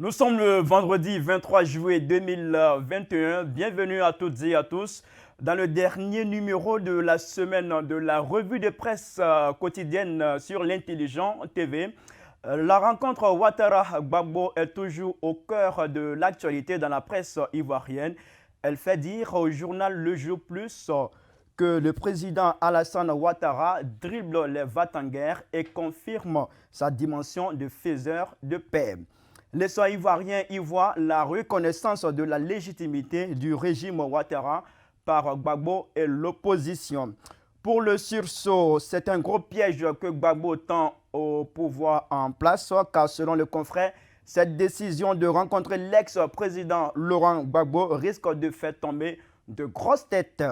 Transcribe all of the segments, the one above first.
Nous sommes le vendredi 23 juillet 2021. Bienvenue à toutes et à tous dans le dernier numéro de la semaine de la revue de presse quotidienne sur l'Intelligent TV. La rencontre Ouattara-Gbagbo est toujours au cœur de l'actualité dans la presse ivoirienne. Elle fait dire au journal Le Jour Plus que le président Alassane Ouattara dribble les va-t-en-guerre et confirme sa dimension de faiseur de paix. Les Ivoiriens y voient la reconnaissance de la légitimité du régime Ouattara par Gbagbo et l'opposition. Pour le sursaut, c'est un gros piège que Gbagbo tend au pouvoir en place, car selon le confrère, cette décision de rencontrer l'ex-président Laurent Gbagbo risque de faire tomber de grosses têtes.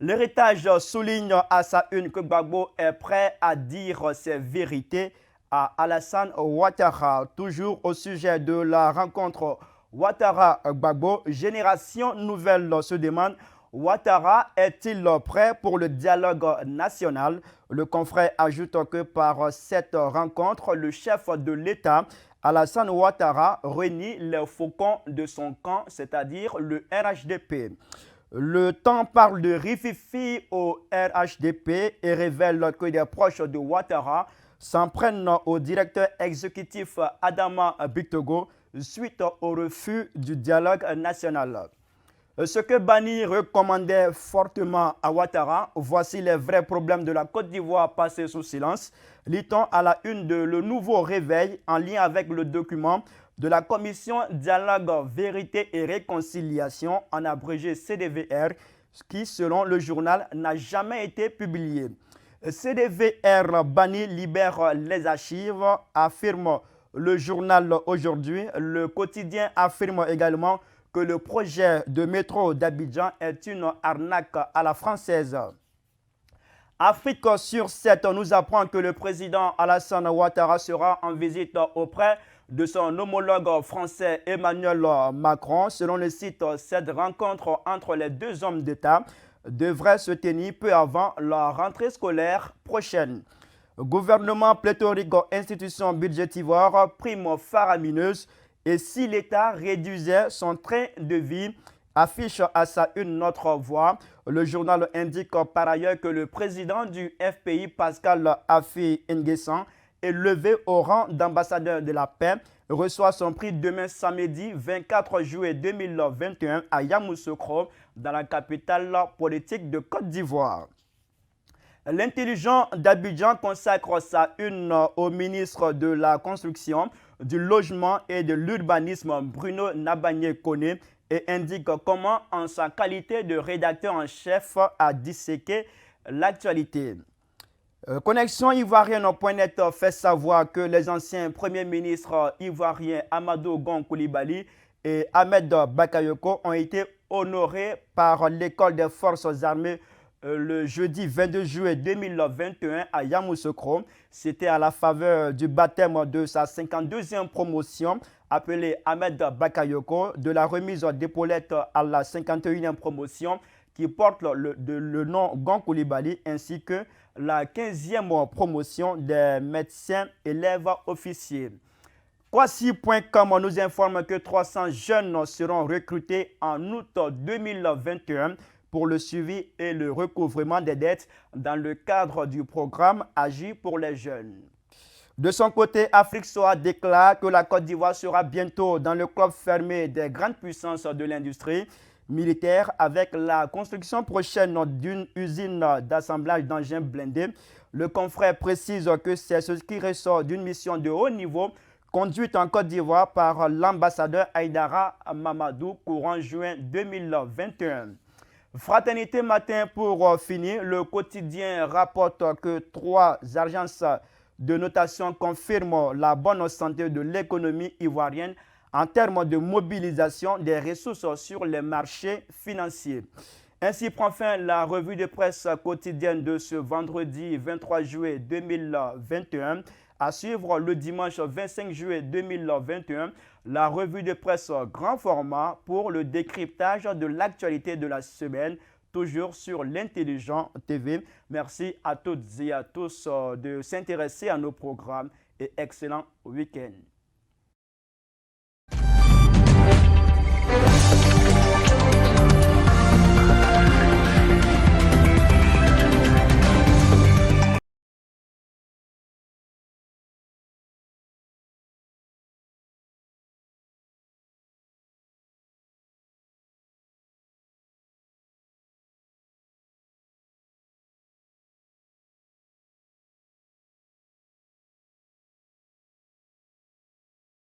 L'héritage souligne à sa une que Gbagbo est prêt à dire ses vérités à Alassane Ouattara. Toujours au sujet de la rencontre Ouattara-Gbagbo, Génération Nouvelle se demande: Ouattara est-il prêt pour le dialogue national? Le confrère ajoute que par cette rencontre, le chef de l'État, Alassane Ouattara, réunit les faucons de son camp, c'est-à-dire le RHDP. Le temps parle de rififi au RHDP et révèle que des proches de Ouattara s'en prennent au directeur exécutif Adama Bictogo suite au refus du dialogue national. Ce que Bani recommandait fortement à Ouattara, voici les vrais problèmes de la Côte d'Ivoire passés sous silence. Lit-on à la une de Le Nouveau Réveil en lien avec le document de la Commission Dialogue, Vérité et Réconciliation, en abrégé CDVR, qui, selon le journal, n'a jamais été publié. CDVR Bani libère les archives, affirme le journal Aujourd'hui. Le quotidien affirme également que le projet de métro d'Abidjan est une arnaque à la française. Afrique sur 7 nous apprend que le président Alassane Ouattara sera en visite auprès de son homologue français Emmanuel Macron. Selon le site, cette rencontre entre les deux hommes d'État devrait se tenir peu avant la rentrée scolaire prochaine. Gouvernement pléthorique, institutions budgétivores, primes faramineuses. Et si l'État réduisait son train de vie, affiche à sa une autre voix. Le journal indique par ailleurs que le président du FPI, Pascal Affi N'Guessan, est levé au rang d'ambassadeur de la paix, reçoit son prix demain samedi 24 juillet 2021 à Yamoussoukro, dans la capitale politique de Côte d'Ivoire. L'intelligent d'Abidjan consacre sa une au ministre de la Construction, du Logement et de l'Urbanisme, Bruno Nabagné-Koné, et indique comment, en sa qualité de rédacteur en chef, a disséqué l'actualité. Connexion ivoirienne.net fait savoir que les anciens premiers ministres ivoiriens Amadou Gon Coulibaly et Ahmed Bakayoko ont été honorés par l'école des forces armées le jeudi 22 juillet 2021 à Yamoussoukro. C'était à la faveur du baptême de sa 52e promotion appelée Ahmed Bakayoko, de la remise d'épaulettes à la 51e promotion qui porte le nom Gon Coulibaly, ainsi que la 15e promotion des médecins élèves officiers. Kwasi.com nous informe que 300 jeunes seront recrutés en août 2021 pour le suivi et le recouvrement des dettes dans le cadre du programme Agir pour les jeunes. De son côté, Afrique Soa déclare que la Côte d'Ivoire sera bientôt dans le club fermé des grandes puissances de l'industrie militaire avec la construction prochaine d'une usine d'assemblage d'engins blindés. Le confrère précise que c'est ce qui ressort d'une mission de haut niveau conduite en Côte d'Ivoire par l'ambassadeur Aïdara Mamadou courant juin 2021. Fraternité matin pour finir, le quotidien rapporte que 3 agences de notation confirment la bonne santé de l'économie ivoirienne en termes de mobilisation des ressources sur les marchés financiers. Ainsi prend fin la revue de presse quotidienne de ce vendredi 23 juillet 2021. À suivre le dimanche 25 juillet 2021, la revue de presse grand format pour le décryptage de l'actualité de la semaine, toujours sur l'Intelligent TV. Merci à toutes et à tous de s'intéresser à nos programmes et excellent week-end.